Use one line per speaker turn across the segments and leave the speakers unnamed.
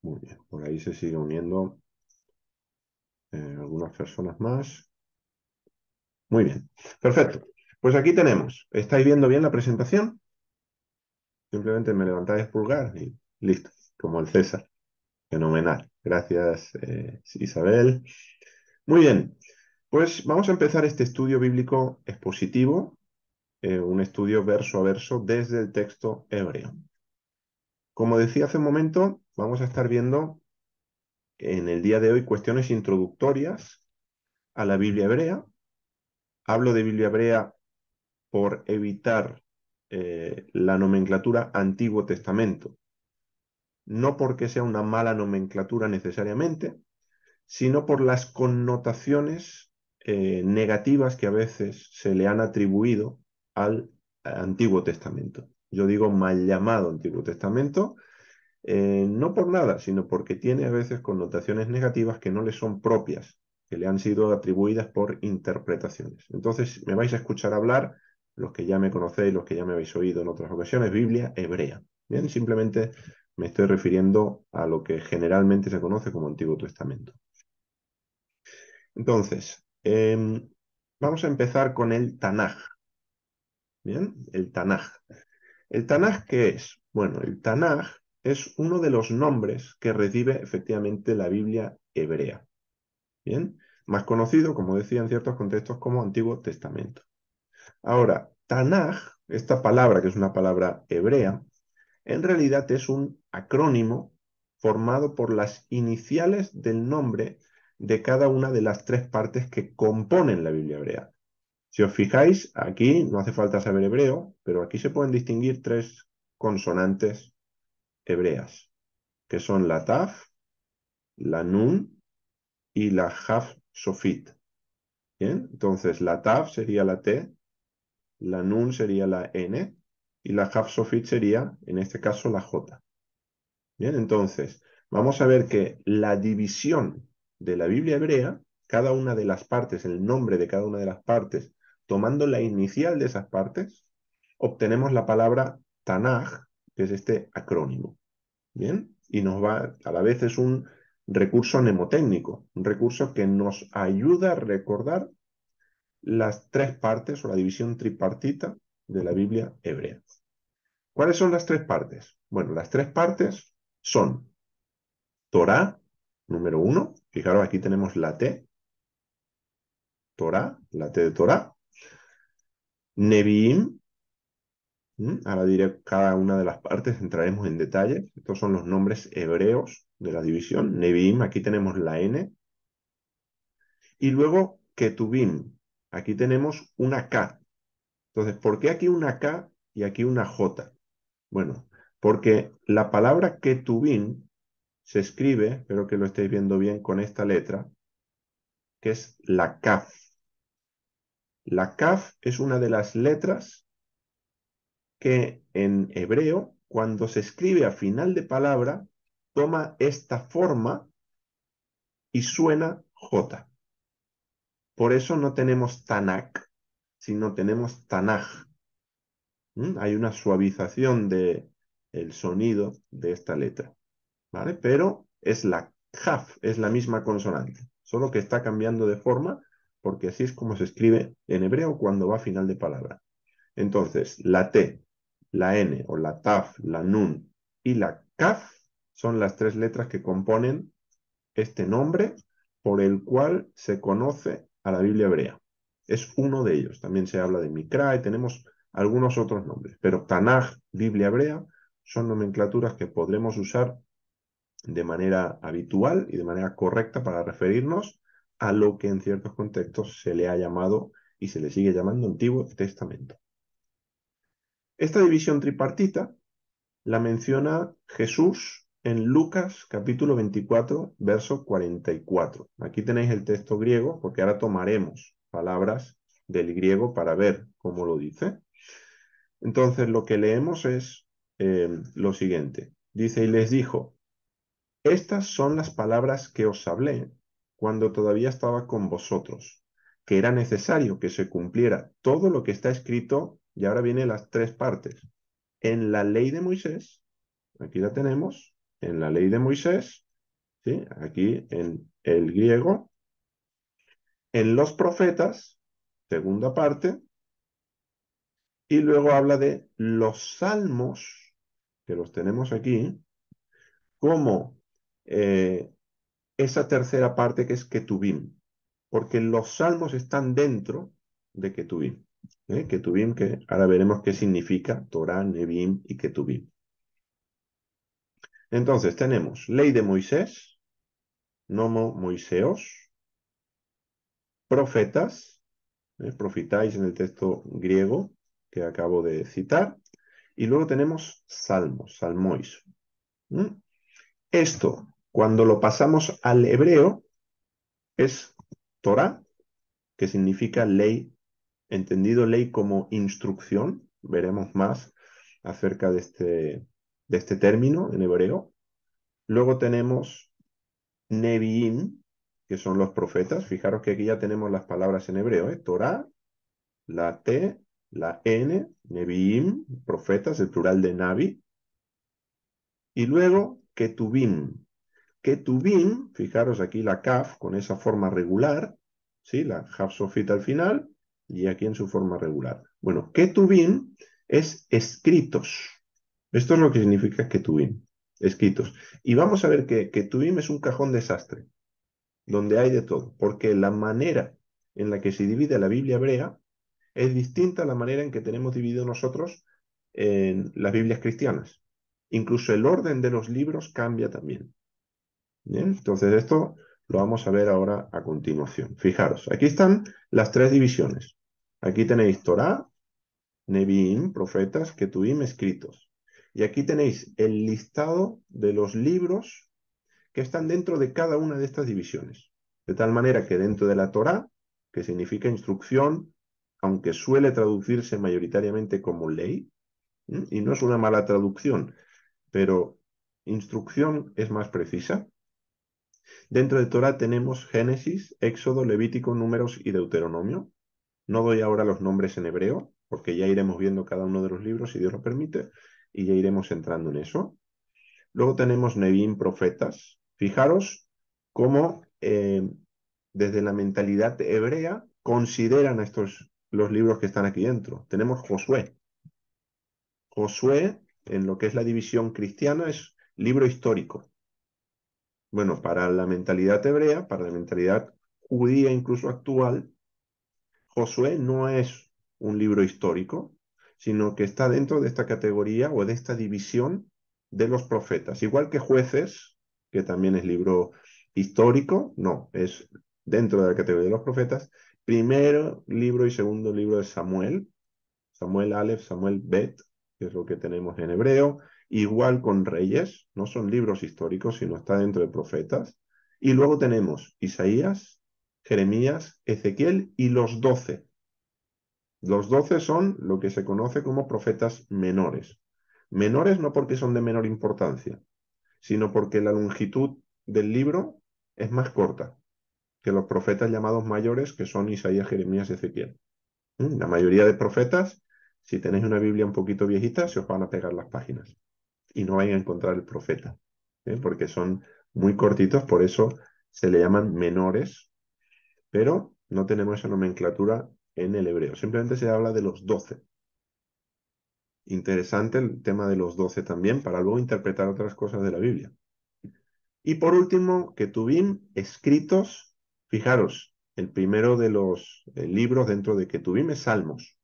Muy bien, por ahí se sigue uniendo algunas personas más. Muy bien, perfecto. Pues aquí tenemos, ¿estáis viendo bien la presentación? Simplemente me levantáis el pulgar y listo, como el César. Fenomenal. Gracias, Isabel. Muy bien, pues vamos a empezar este estudio bíblico expositivo, un estudio verso a verso desde el texto hebreo. Como decía hace un momento, vamos a estar viendo en el día de hoy cuestiones introductorias a la Biblia hebrea. Hablo de Biblia hebrea por evitar la nomenclatura Antiguo Testamento, no porque sea una mala nomenclatura necesariamente, sino por las connotaciones negativas que a veces se le han atribuido al Antiguo Testamento. Yo digo mal llamado Antiguo Testamento, no por nada, sino porque tiene a veces connotaciones negativas que no le son propias, que le han sido atribuidas por interpretaciones. Entonces me vais a escuchar hablar, los que ya me conocéis, los que ya me habéis oído en otras ocasiones, Biblia hebrea. Bien, simplemente me estoy refiriendo a lo que generalmente se conoce como Antiguo Testamento. Entonces, vamos a empezar con el Tanaj. Bien, el Tanaj. ¿El Tanaj qué es? Bueno, el Tanaj es uno de los nombres que recibe efectivamente la Biblia hebrea. Bien, más conocido, como decía en ciertos contextos, como Antiguo Testamento. Ahora, Tanaj, esta palabra que es una palabra hebrea, en realidad es un acrónimo formado por las iniciales del nombre de cada una de las tres partes que componen la Biblia hebrea. Si os fijáis, aquí no hace falta saber hebreo, pero aquí se pueden distinguir tres consonantes hebreas, que son la Taf, la Nun y la Jaf Sofit. ¿Bien? Entonces, la Taf sería la T, la Nun sería la N y la Jaf Sofit sería, en este caso, la J. Bien, entonces, vamos a ver que la división de la Biblia hebrea, cada una de las partes, el nombre de cada una de las partes, tomando la inicial de esas partes, obtenemos la palabra Tanaj, que es este acrónimo. Bien, y nos va, a la vez es un recurso mnemotécnico, un recurso que nos ayuda a recordar las tres partes o la división tripartita de la Biblia hebrea. ¿Cuáles son las tres partes? Bueno, las tres partes son Torá, número uno. Fijaros, aquí tenemos la T, Torá, la T de Torá. Neviim, ahora diré cada una de las partes, entraremos en detalles. Estos son los nombres hebreos de la división. Neviim, aquí tenemos la N. Y luego Ketubim, aquí tenemos una K. Entonces, ¿por qué aquí una K y aquí una J? Bueno, porque la palabra Ketubim se escribe, espero que lo estéis viendo bien con esta letra, que es la Kaf. La Kaf es una de las letras que en hebreo, cuando se escribe a final de palabra, toma esta forma y suena J. Por eso no tenemos Tanak, sino tenemos Tanaj. Hay una suavización del sonido de esta letra, ¿vale? Pero es la Jaf, es la misma consonante, solo que está cambiando de forma porque así es como se escribe en hebreo cuando va a final de palabra. Entonces, la T, la N o la Taf, la Nun y la Kaf son las tres letras que componen este nombre por el cual se conoce a la Biblia hebrea. Es uno de ellos. También se habla de Mikra y tenemos algunos otros nombres. Pero Tanaj, Biblia hebrea, son nomenclaturas que podremos usar de manera habitual y de manera correcta para referirnos a lo que en ciertos contextos se le ha llamado y se le sigue llamando Antiguo Testamento. Esta división tripartita la menciona Jesús en Lucas capítulo 24, verso 44. Aquí tenéis el texto griego, porque ahora tomaremos palabras del griego para ver cómo lo dice. Entonces lo que leemos es lo siguiente. Dice, y les dijo, estas son las palabras que os hablé cuando todavía estaba con vosotros, que era necesario que se cumpliera todo lo que está escrito, y ahora vienen las tres partes, en la ley de Moisés, aquí la tenemos, en la ley de Moisés, ¿sí? Aquí en el griego, en los profetas, segunda parte, y luego habla de los salmos, que los tenemos aquí, como esa tercera parte que es Ketubim, porque los salmos están dentro de Ketubim. Ketubim, que ahora veremos qué significa Torah, Nebim y Ketubim. Entonces tenemos ley de Moisés, nomo Moiseos, profetas, profitáis en el texto griego que acabo de citar, y luego tenemos salmos, salmois. ¿Mm? Esto, cuando lo pasamos al hebreo, es Torah, que significa ley, entendido ley como instrucción. Veremos más acerca de este término en hebreo. Luego tenemos Neviim, que son los profetas. Fijaros que aquí ya tenemos las palabras en hebreo, ¿eh? Torah, la T, la N, Neviim, profetas, el plural de Navi. Y luego Ketubim. Ketubim, fijaros aquí la Kaf con esa forma regular, ¿sí? La Kaf sofita al final y aquí en su forma regular. Bueno, Ketubim es escritos. Esto es lo que significa Ketubim, escritos. Y vamos a ver que Ketubim es un cajón desastre, donde hay de todo, porque la manera en la que se divide la Biblia hebrea es distinta a la manera en que tenemos dividido nosotros en las Biblias cristianas. Incluso el orden de los libros cambia también. Bien, entonces esto lo vamos a ver ahora a continuación. Fijaros, aquí están las tres divisiones. Aquí tenéis Torah, Nevi'im, profetas, Ketuvim, escritos. Y aquí tenéis el listado de los libros que están dentro de cada una de estas divisiones. De tal manera que dentro de la Torah, que significa instrucción, aunque suele traducirse mayoritariamente como ley, y no es una mala traducción, pero instrucción es más precisa. Dentro de Torah tenemos Génesis, Éxodo, Levítico, Números y Deuteronomio. No doy ahora los nombres en hebreo, porque ya iremos viendo cada uno de los libros, si Dios lo permite, y ya iremos entrando en eso. Luego tenemos Nevi'im, profetas. Fijaros cómo desde la mentalidad hebrea consideran los libros que están aquí dentro. Tenemos Josué. Josué, en lo que es la división cristiana, es libro histórico. Bueno, para la mentalidad hebrea, para la mentalidad judía incluso actual, Josué no es un libro histórico, sino que está dentro de esta categoría o de esta división de los profetas. Igual que Jueces, que también es libro histórico, no, es dentro de la categoría de los profetas. Primero libro y segundo libro de Samuel, Samuel Aleph, Samuel Bet, que es lo que tenemos en hebreo. Igual con Reyes, no son libros históricos, sino está dentro de profetas. Y luego tenemos Isaías, Jeremías, Ezequiel y los 12. Los 12 son lo que se conoce como profetas menores. Menores no porque son de menor importancia, sino porque la longitud del libro es más corta que los profetas llamados mayores, que son Isaías, Jeremías y Ezequiel. La mayoría de profetas, si tenéis una Biblia un poquito viejita, se os van a pegar las páginas y no vais a encontrar el profeta, porque son muy cortitos, por eso se le llaman menores, pero no tenemos esa nomenclatura en el hebreo. Simplemente se habla de los 12. Interesante el tema de los 12 también, para luego interpretar otras cosas de la Biblia. Y por último, Ketubim, escritos. Fijaros, el primero de los libros dentro de Ketubim es Salmos.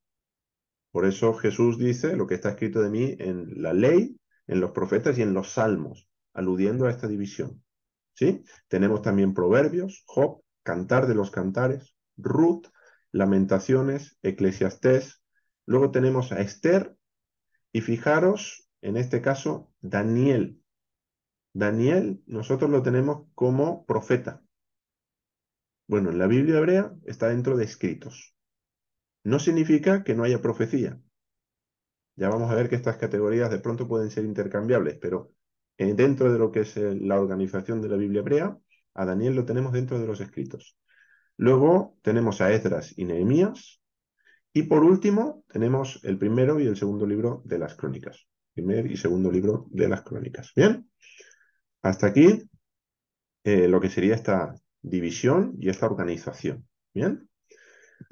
Por eso Jesús dice lo que está escrito de mí en la ley, en los profetas y en los salmos, aludiendo a esta división. ¿Sí? Tenemos también Proverbios, Job, Cantar de los Cantares, Ruth, Lamentaciones, Eclesiastés. Luego tenemos a Esther y fijaros, en este caso, Daniel. Daniel nosotros lo tenemos como profeta. Bueno, en la Biblia hebrea está dentro de escritos. No significa que no haya profecía. Ya vamos a ver que estas categorías de pronto pueden ser intercambiables, pero dentro de lo que es la organización de la Biblia hebrea, a Daniel lo tenemos dentro de los escritos. Luego tenemos a Esdras y Nehemías. Y por último, tenemos el primero y el segundo libro de las crónicas. Primer y segundo libro de las crónicas. ¿Bien? Hasta aquí lo que sería esta división y esta organización. Bien,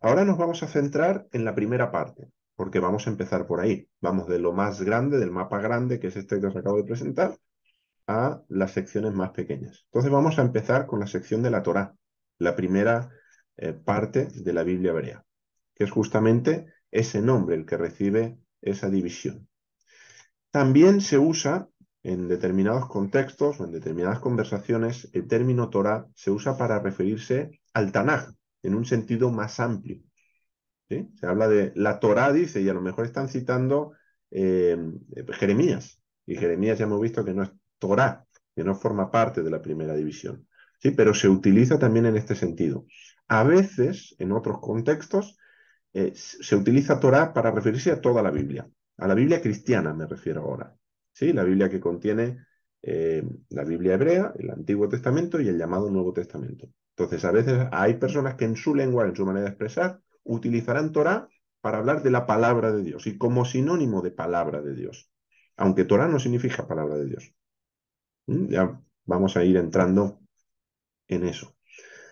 ahora nos vamos a centrar en la primera parte, porque vamos a empezar por ahí. Vamos de lo más grande, del mapa grande, que es este que os acabo de presentar, a las secciones más pequeñas. Entonces vamos a empezar con la sección de la Torá, la primera parte de la Biblia hebrea, que es justamente ese nombre el que recibe esa división. También se usa en determinados contextos o en determinadas conversaciones, el término Torá se usa para referirse al Tanaj en un sentido más amplio. ¿Sí? Se habla de la Torá, dice, y a lo mejor están citando eh, Jeremías. Y Jeremías ya hemos visto que no es Torá, que no forma parte de la primera división. ¿Sí? Pero se utiliza también en este sentido. A veces, en otros contextos, se utiliza Torá para referirse a toda la Biblia cristiana me refiero ahora, ¿sí? La Biblia que contiene la Biblia hebrea, el Antiguo Testamento y el llamado Nuevo Testamento. Entonces, a veces hay personas que en su lengua, en su manera de expresar, utilizarán Torá para hablar de la palabra de Dios y como sinónimo de palabra de Dios, aunque Torá no significa palabra de Dios. Ya vamos a ir entrando en eso.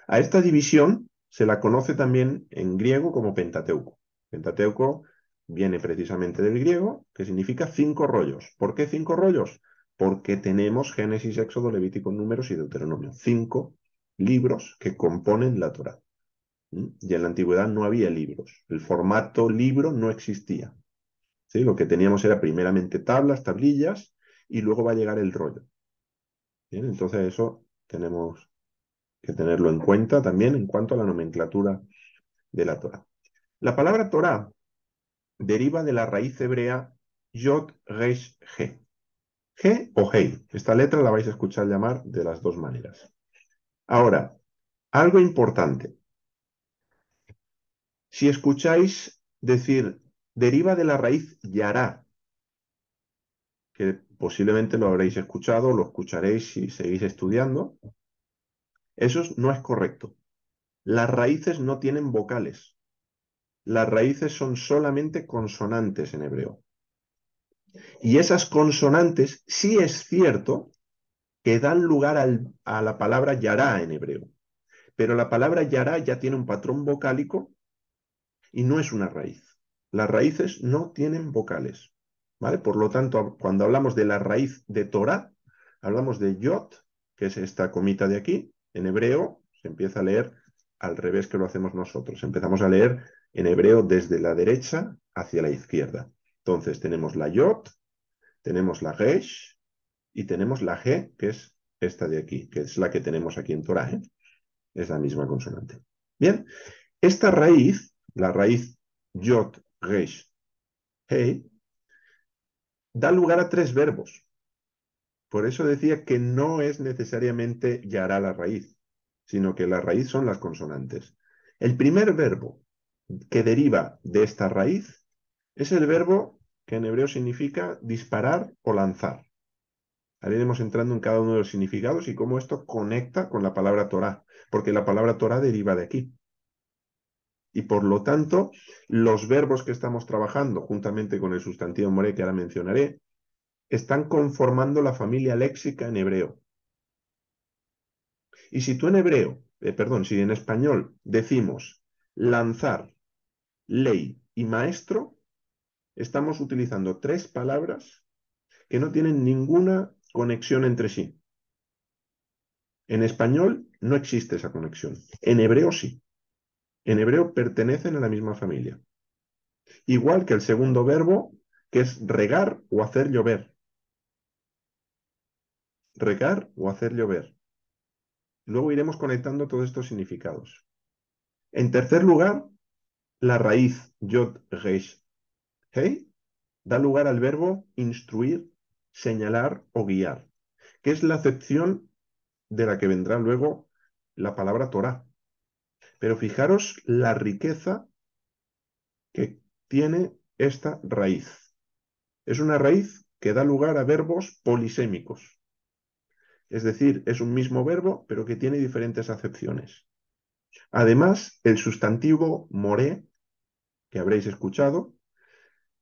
A esta división se la conoce también en griego como Pentateuco. Pentateuco viene precisamente del griego, que significa 5 rollos. ¿Por qué 5 rollos? Porque tenemos Génesis, Éxodo, Levítico, Números y Deuteronomio. 5 libros que componen la Torá. Y en la antigüedad no había libros. El formato libro no existía. ¿Sí? Lo que teníamos era primeramente tablas, tablillas, y luego va a llegar el rollo. ¿Bien? Entonces eso tenemos que tenerlo en cuenta también en cuanto a la nomenclatura de la Torá. La palabra Torá deriva de la raíz hebrea Yod Resh He. He o Hei. Esta letra la vais a escuchar llamar de las dos maneras. Ahora, algo importante. Si escucháis decir deriva de la raíz Yará, que posiblemente lo habréis escuchado o lo escucharéis si seguís estudiando, eso no es correcto. Las raíces no tienen vocales. Las raíces son solamente consonantes en hebreo. Y esas consonantes sí es cierto que dan lugar a la palabra yará en hebreo. Pero la palabra yará ya tiene un patrón vocálico y no es una raíz. Las raíces no tienen vocales. ¿Vale? Por lo tanto, cuando hablamos de la raíz de Torah, hablamos de yod, que es esta comita de aquí. En hebreo se empieza a leer al revés que lo hacemos nosotros. Empezamos a leer en hebreo desde la derecha hacia la izquierda. Entonces tenemos la yod, tenemos la resh y tenemos la G, que es esta de aquí, que es la que tenemos aquí en Torah, ¿eh? Es la misma consonante. Bien, esta raíz, la raíz Yod, Resh, Hei, da lugar a 3 verbos. Por eso decía que no es necesariamente Yará la raíz, sino que la raíz son las consonantes. El primer verbo que deriva de esta raíz es el verbo que en hebreo significa disparar o lanzar. Ahora iremos entrando en cada uno de los significados y cómo esto conecta con la palabra Torah, porque la palabra Torah deriva de aquí. Y por lo tanto, los verbos que estamos trabajando, juntamente con el sustantivo more que ahora mencionaré, están conformando la familia léxica en hebreo. Y si tú en hebreo, si en español decimos lanzar, ley y maestro, estamos utilizando 3 palabras que no tienen ninguna conexión entre sí. En español no existe esa conexión. En hebreo sí. En hebreo pertenecen a la misma familia. Igual que el segundo verbo, que es regar o hacer llover. Regar o hacer llover. Luego iremos conectando todos estos significados. En tercer lugar, la raíz yod, resh, hei da lugar al verbo instruir, señalar o guiar, que es la acepción de la que vendrá luego la palabra Torah. Pero fijaros la riqueza que tiene esta raíz. Es una raíz que da lugar a verbos polisémicos. Es decir, es un mismo verbo, pero que tiene diferentes acepciones. Además, el sustantivo moré, que habréis escuchado,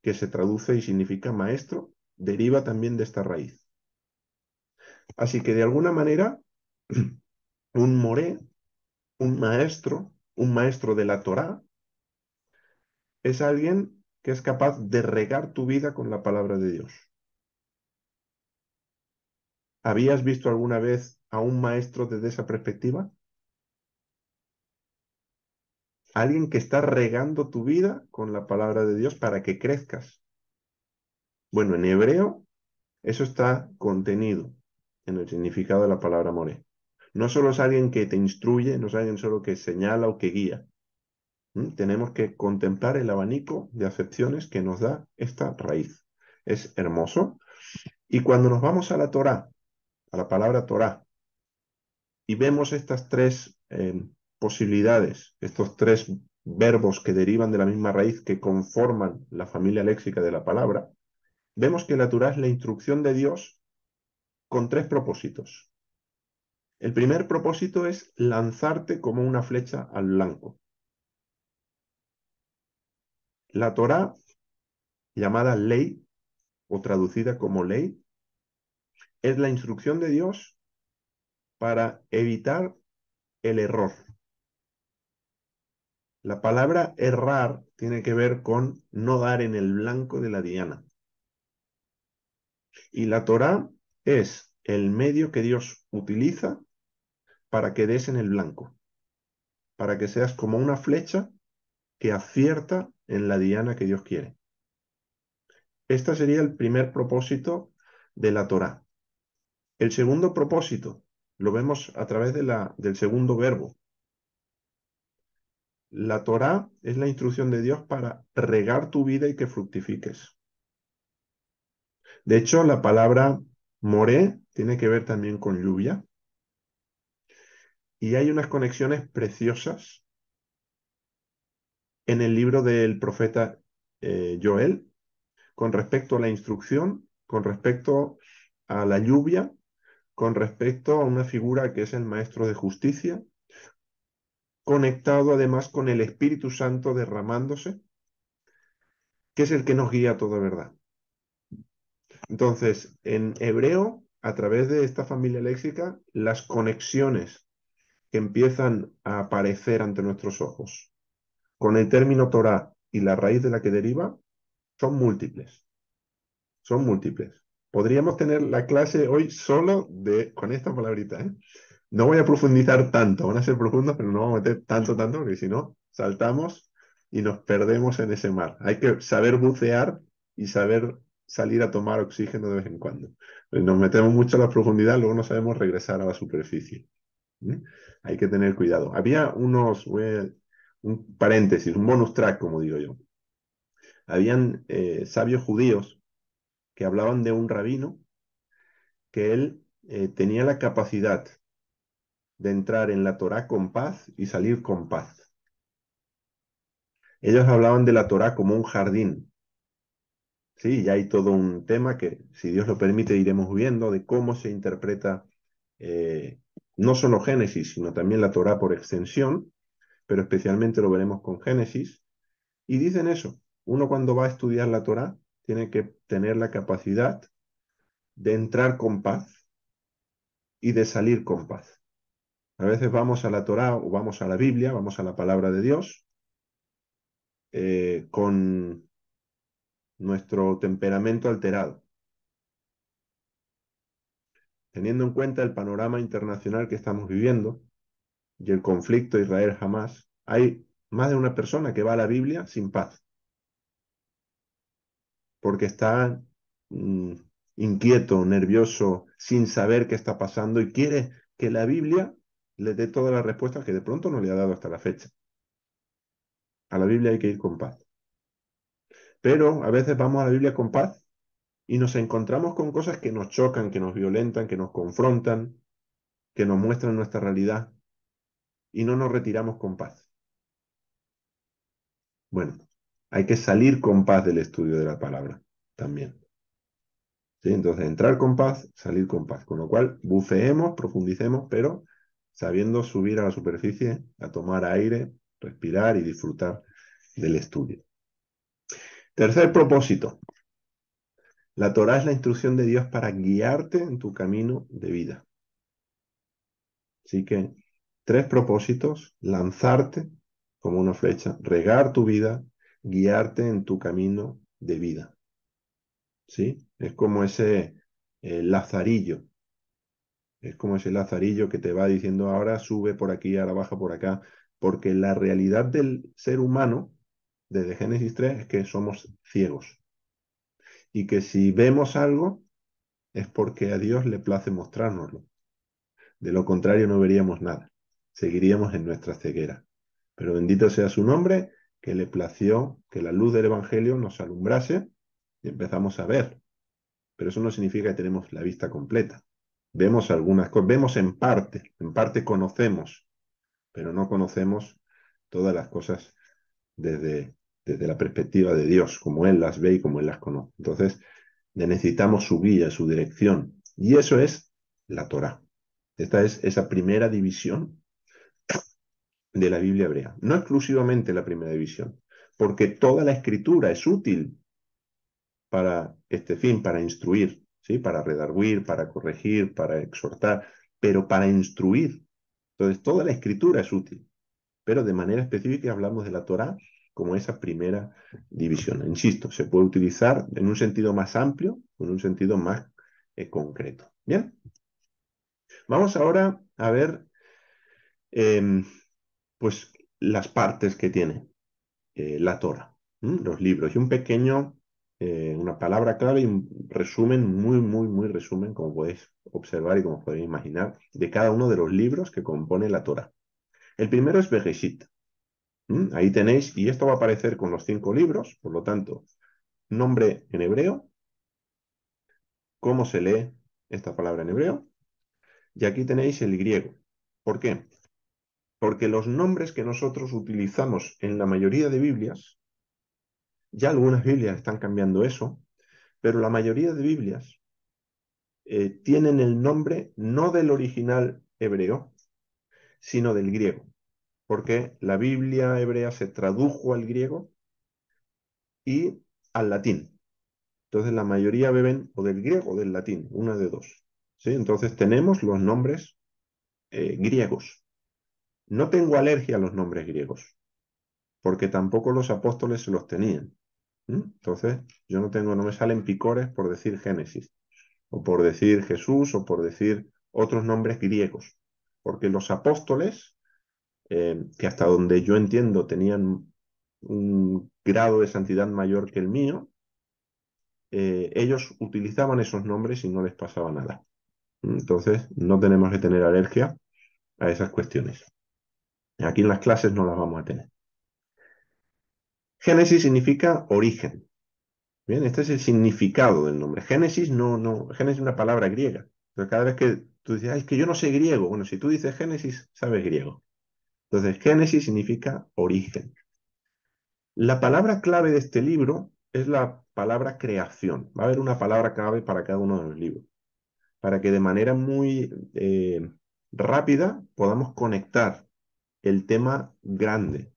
que se traduce y significa maestro, deriva también de esta raíz. Así que de alguna manera, un moré, un maestro de la Torá, es alguien que es capaz de regar tu vida con la palabra de Dios. ¿Habías visto alguna vez a un maestro desde esa perspectiva? Alguien que está regando tu vida con la palabra de Dios para que crezcas. Bueno, en hebreo eso está contenido en el significado de la palabra moré. No solo es alguien que te instruye, no es alguien solo que señala o que guía. Tenemos que contemplar el abanico de acepciones que nos da esta raíz. Es hermoso. Y cuando nos vamos a la Torá, a la palabra Torá, y vemos estas tres posibilidades, estos tres verbos que derivan de la misma raíz que conforman la familia léxica de la palabra, vemos que la Torá es la instrucción de Dios con tres propósitos. El primer propósito es lanzarte como una flecha al blanco. La Torá, llamada ley o traducida como ley, es la instrucción de Dios para evitar el error. La palabra errar tiene que ver con no dar en el blanco de la diana. Y la Torá es el medio que Dios utiliza para que des en el blanco, para que seas como una flecha que acierta en la diana que Dios quiere. Este sería el primer propósito de la Torá. El segundo propósito lo vemos a través del segundo verbo. La Torá es la instrucción de Dios para regar tu vida y que fructifiques. De hecho, la palabra moré tiene que ver también con lluvia y hay unas conexiones preciosas en el libro del profeta Joel con respecto a la instrucción, con respecto a la lluvia, con respecto a una figura que es el maestro de justicia, conectado además con el Espíritu Santo derramándose, que es el que nos guía a toda verdad. Entonces, en hebreo, a través de esta familia léxica, las conexiones que empiezan a aparecer ante nuestros ojos con el término Torah y la raíz de la que deriva son múltiples. Son múltiples. Podríamos tener la clase hoy solo con esta palabrita, ¿eh? No voy a profundizar tanto, van a ser profundos, pero no vamos a meter tanto, porque si no, saltamos y nos perdemos en ese mar. Hay que saber bucear y saber salir a tomar oxígeno de vez en cuando. Nos metemos mucho a la profundidad, luego no sabemos regresar a la superficie. ¿Eh? Hay que tener cuidado. Había un paréntesis, un bonus track, como digo yo. Habían sabios judíos que hablaban de un rabino que él tenía la capacidad de entrar en la Torá con paz y salir con paz. Ellos hablaban de la Torá como un jardín. Sí, ya hay todo un tema que, si Dios lo permite, iremos viendo de cómo se interpreta eh, no solo Génesis, sino también la Torá por extensión, pero especialmente lo veremos con Génesis. Y dicen eso, uno cuando va a estudiar la Torá tiene que tener la capacidad de entrar con paz y de salir con paz. A veces vamos a la Torá o vamos a la Biblia, vamos a la palabra de Dios, con nuestro temperamento alterado. Teniendo en cuenta el panorama internacional que estamos viviendo y el conflicto Israel-Hamás, hay más de una persona que va a la Biblia sin paz, porque está mm, inquieto, nervioso, sin saber qué está pasando y quiere que la Biblia le dé todas las respuestas que de pronto no le ha dado hasta la fecha. A la Biblia hay que ir con paz. Pero a veces vamos a la Biblia con paz y nos encontramos con cosas que nos chocan, que nos violentan, que nos confrontan, que nos muestran nuestra realidad y no nos retiramos con paz. Bueno, hay que salir con paz del estudio de la palabra también. ¿Sí? Entonces, entrar con paz, salir con paz. Con lo cual, buceemos, profundicemos, pero sabiendo subir a la superficie, a tomar aire, respirar y disfrutar del estudio. Tercer propósito, La Torá es la instrucción de Dios para guiarte en tu camino de vida. Así que 3 propósitos: lanzarte como una flecha, regar tu vida, guiarte en tu camino de vida. ¿Sí? Es como ese lazarillo. Es como ese lazarillo que te va diciendo ahora sube por aquí, ahora baja por acá. Porque la realidad del ser humano, desde Génesis 3, es que somos ciegos. Y que si vemos algo, es porque a Dios le place mostrárnoslo. De lo contrario, no veríamos nada. Seguiríamos en nuestra ceguera. Pero bendito sea su nombre, que le plació que la luz del Evangelio nos alumbrase y empezamos a ver. Pero eso no significa que tenemos la vista completa. Vemos algunas cosas, vemos en parte conocemos, pero no conocemos todas las cosas desde, desde la perspectiva de Dios, como Él las ve y como Él las conoce. Entonces, necesitamos su guía, su dirección. Y eso es la Torá. Esta es esa primera división de la Biblia hebrea. No exclusivamente la primera división, porque toda la escritura es útil para este fin, para instruir, ¿sí? Para redarguir, para corregir, para exhortar, pero para instruir. Entonces, toda la escritura es útil, pero de manera específica hablamos de la Torá como esa primera división. Insisto, se puede utilizar en un sentido más amplio o en un sentido más concreto. Bien, vamos ahora a ver eh, pues las partes que tiene la Torá, los libros, y un pequeño, una palabra clave y un resumen, muy resumen, como podéis observar y como podéis imaginar, de cada uno de los libros que compone la Torá. El primero es Bereshit. Ahí tenéis, y esto va a aparecer con los 5 libros, por lo tanto, nombre en hebreo, cómo se lee esta palabra en hebreo, y aquí tenéis el griego. ¿Por qué? Porque los nombres que nosotros utilizamos en la mayoría de Biblias, ya algunas Biblias están cambiando eso, pero la mayoría de Biblias tienen el nombre no del original hebreo, sino del griego, porque la Biblia hebrea se tradujo al griego y al latín. Entonces la mayoría beben o del griego o del latín, una de dos. ¿Sí? Entonces tenemos los nombres griegos. No tengo alergia a los nombres griegos, porque tampoco los apóstoles se los tenían. Entonces yo no me salen picores por decir Génesis, o por decir Jesús, o por decir otros nombres griegos, porque los apóstoles, que hasta donde yo entiendo tenían un grado de santidad mayor que el mío, ellos utilizaban esos nombres y no les pasaba nada. Entonces, no tenemos que tener alergia a esas cuestiones. Aquí en las clases no las vamos a tener. Génesis significa origen. Bien, este es el significado del nombre. Génesis Génesis es una palabra griega. Pero cada vez que tú dices, "Ay, es que yo no sé griego". Bueno, si tú dices Génesis, sabes griego. Entonces, Génesis significa origen. La palabra clave de este libro es la palabra creación. Va a haber una palabra clave para cada uno de los libros, para que de manera muy rápida podamos conectar el tema grande.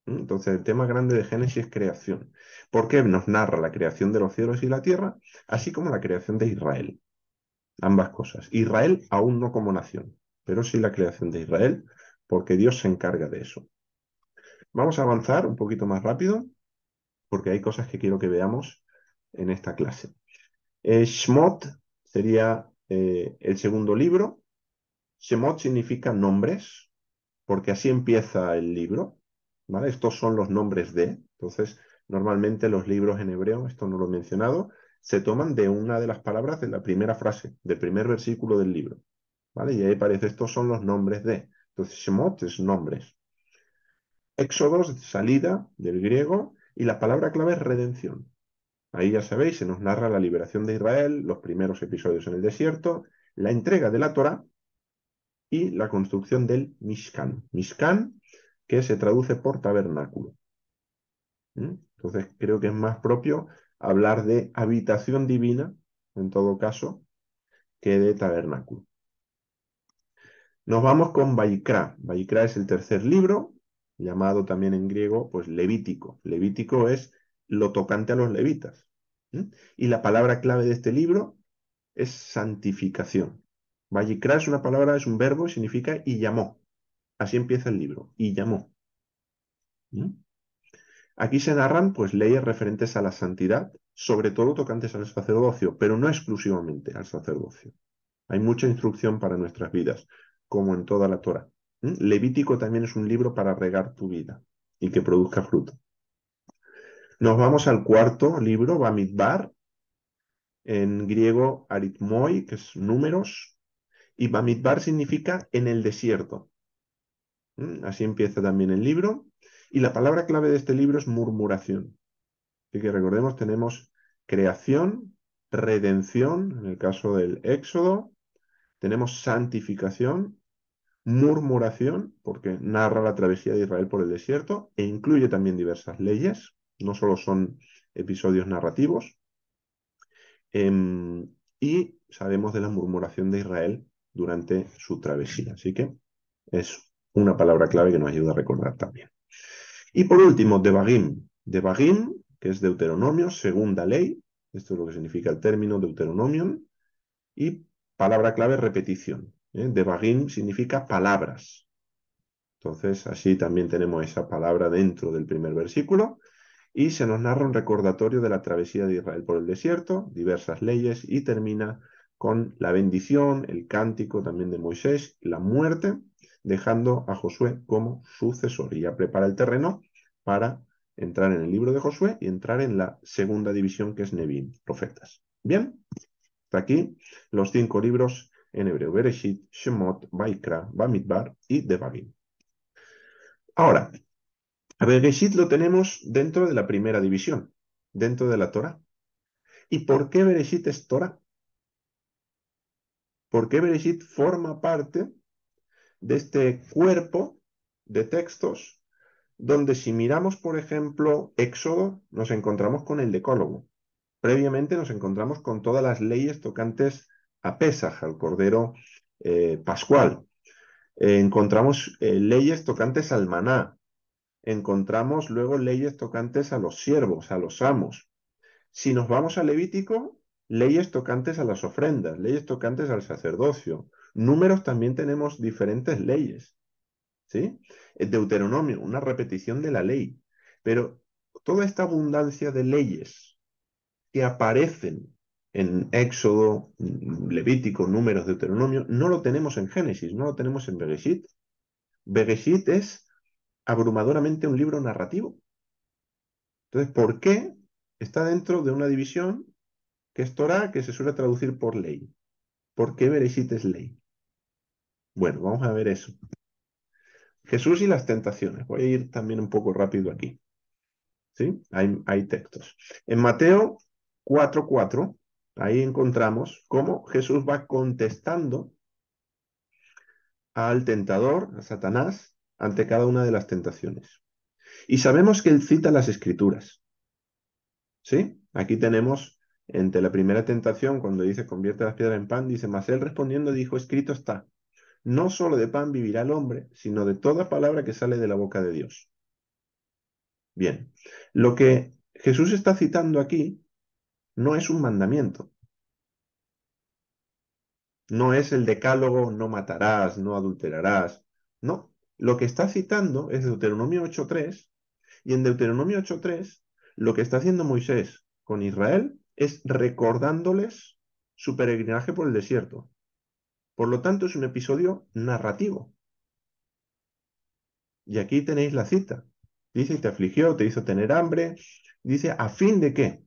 Entonces, el tema grande de Génesis es creación, porque nos narra la creación de los cielos y la tierra, así como la creación de Israel. Ambas cosas. Israel aún no como nación, pero sí la creación de Israel, porque Dios se encarga de eso. Vamos a avanzar un poquito más rápido, porque hay cosas que quiero que veamos en esta clase. Shmot sería el segundo libro. Shemot significa nombres, porque así empieza el libro, ¿vale? Estos son los nombres de. Entonces, normalmente los libros en hebreo, esto no lo he mencionado, se toman de una de las palabras de la primera frase, del primer versículo del libro, ¿vale? Y ahí aparece, estos son los nombres de. Entonces, Shemot es nombres. Éxodos, salida del griego, y la palabra clave es redención. Ahí ya sabéis, se nos narra la liberación de Israel, los primeros episodios en el desierto, la entrega de la Torá y la construcción del Mishkan. Mishkan, que se traduce por tabernáculo. Entonces creo que es más propio hablar de habitación divina, en todo caso, que de tabernáculo. Nos vamos con Vaikra. Vaikra es el tercer libro, llamado también en griego, pues Levítico. Levítico es lo tocante a los levitas. ¿Mm? Y la palabra clave de este libro es santificación. Vayikra es una palabra, es un verbo y significa y llamó. Así empieza el libro, y llamó. ¿Mm? Aquí se narran pues leyes referentes a la santidad, sobre todo tocantes al sacerdocio, pero no exclusivamente al sacerdocio. Hay mucha instrucción para nuestras vidas, como en toda la Torá. Levítico también es un libro para regar tu vida y que produzca fruto. Nos vamos al cuarto libro, Bamidbar, en griego aritmoi, que es números, y Bamidbar significa en el desierto. Así empieza también el libro. Y la palabra clave de este libro es murmuración. Así que recordemos, tenemos creación, redención, en el caso del Éxodo, tenemos santificación, murmuración, porque narra la travesía de Israel por el desierto e incluye también diversas leyes, no solo son episodios narrativos. Y sabemos de la murmuración de Israel durante su travesía. Así que es una palabra clave que nos ayuda a recordar también. Y por último, Devarim. Devarim, que es Deuteronomio, segunda ley. Esto es lo que significa el término Deuteronomion. Y palabra clave, repetición. Devarim significa palabras. Entonces, así también tenemos esa palabra dentro del primer versículo. Y se nos narra un recordatorio de la travesía de Israel por el desierto, diversas leyes, y termina con la bendición, el cántico también de Moisés, la muerte, dejando a Josué como sucesor. Y ya prepara el terreno para entrar en el libro de Josué y entrar en la segunda división, que es Nevi'im, profetas. Bien, hasta aquí los 5 libros en hebreo: Bereshit, Shemot, Vaikra, Bamidbar y Devarim. Ahora, a Bereshit lo tenemos dentro de la primera división, dentro de la Torá. ¿Y por qué Bereshit es Torá? Porque Bereshit forma parte de este cuerpo de textos donde, si miramos, por ejemplo, Éxodo, nos encontramos con el Decálogo. Previamente nos encontramos con todas las leyes tocantes a Pesaj, al Cordero Pascual. Encontramos leyes tocantes al maná. Encontramos luego leyes tocantes a los siervos, a los amos. Si nos vamos a Levítico, leyes tocantes a las ofrendas, leyes tocantes al sacerdocio. Números también tenemos diferentes leyes, ¿sí? Deuteronomio, una repetición de la ley. Pero toda esta abundancia de leyes que aparecen en Éxodo, Levítico, Números, Deuteronomio, no lo tenemos en Génesis, no lo tenemos en Bereshit. Bereshit es abrumadoramente un libro narrativo. Entonces, ¿por qué está dentro de una división que es Torah, que se suele traducir por ley? ¿Por qué Bereshit es ley? Bueno, vamos a ver eso. Jesús y las tentaciones. Voy a ir también un poco rápido aquí. ¿Sí? Hay textos. En Mateo 4:4, ahí encontramos cómo Jesús va contestando al tentador, a Satanás, ante cada una de las tentaciones. Y sabemos que él cita las Escrituras. ¿Sí? Aquí tenemos, entre la primera tentación, cuando dice convierte las piedras en pan, dice: mas él respondiendo dijo, escrito está, no solo de pan vivirá el hombre, sino de toda palabra que sale de la boca de Dios. Bien, lo que Jesús está citando aquí no es un mandamiento, no es el decálogo, no matarás, no adulterarás, no. Lo que está citando es Deuteronomio 8:3, y en Deuteronomio 8:3 lo que está haciendo Moisés con Israel es recordándoles su peregrinaje por el desierto. Por lo tanto, es un episodio narrativo. Y aquí tenéis la cita. Dice, y te afligió, te hizo tener hambre. Dice, ¿a fin de qué?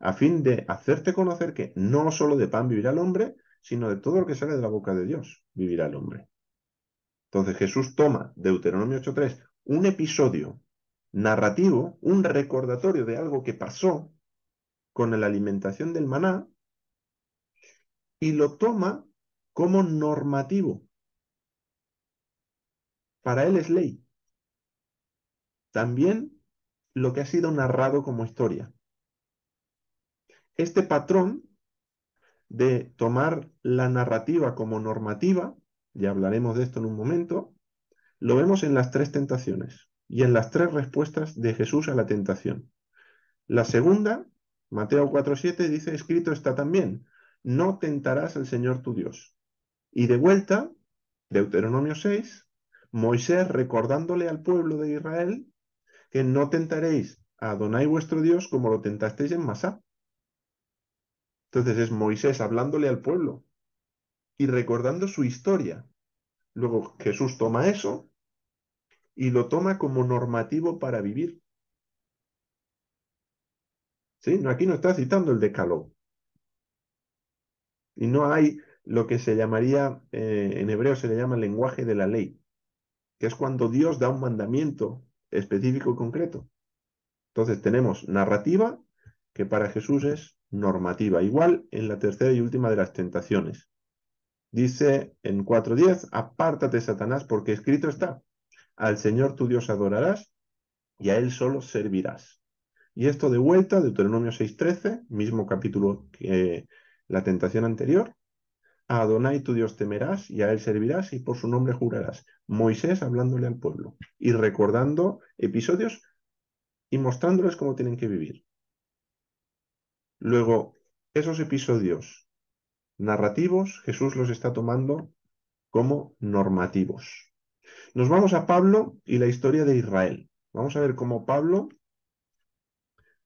A fin de hacerte conocer que no solo de pan vivirá el hombre, sino de todo lo que sale de la boca de Dios vivirá el hombre. Entonces Jesús toma Deuteronomio 8:3, un episodio narrativo, un recordatorio de algo que pasó con la alimentación del maná, y lo toma como normativo. Para él es ley. También lo que ha sido narrado como historia. Este patrón de tomar la narrativa como normativa, ya hablaremos de esto en un momento, lo vemos en las 3 tentaciones y en las 3 respuestas de Jesús a la tentación. La segunda Mateo 4:7 dice, escrito está también, no tentarás al Señor tu Dios. Y de vuelta, Deuteronomio 6, Moisés recordándole al pueblo de Israel que no tentaréis a Adonai vuestro Dios como lo tentasteis en Masá. Entonces es Moisés hablándole al pueblo y recordando su historia. Luego Jesús toma eso y lo toma como normativo para vivir. ¿Sí? No, aquí no está citando el Decálogo. Y no hay lo que se llamaría, en hebreo se le llama lenguaje de la ley, que es cuando Dios da un mandamiento específico y concreto. Entonces tenemos narrativa, que para Jesús es normativa. Igual en la tercera y última de las tentaciones. Dice en 4:10, apártate, Satanás, porque escrito está, al Señor tu Dios adorarás y a Él solo servirás. Y esto de vuelta, Deuteronomio 6:13, mismo capítulo que la tentación anterior. A Adonai tu Dios temerás y a Él servirás y por su nombre jurarás. Moisés hablándole al pueblo y recordando episodios y mostrándoles cómo tienen que vivir. Luego, esos episodios narrativos, Jesús los está tomando como normativos. Nos vamos a Pablo y la historia de Israel. Vamos a ver cómo Pablo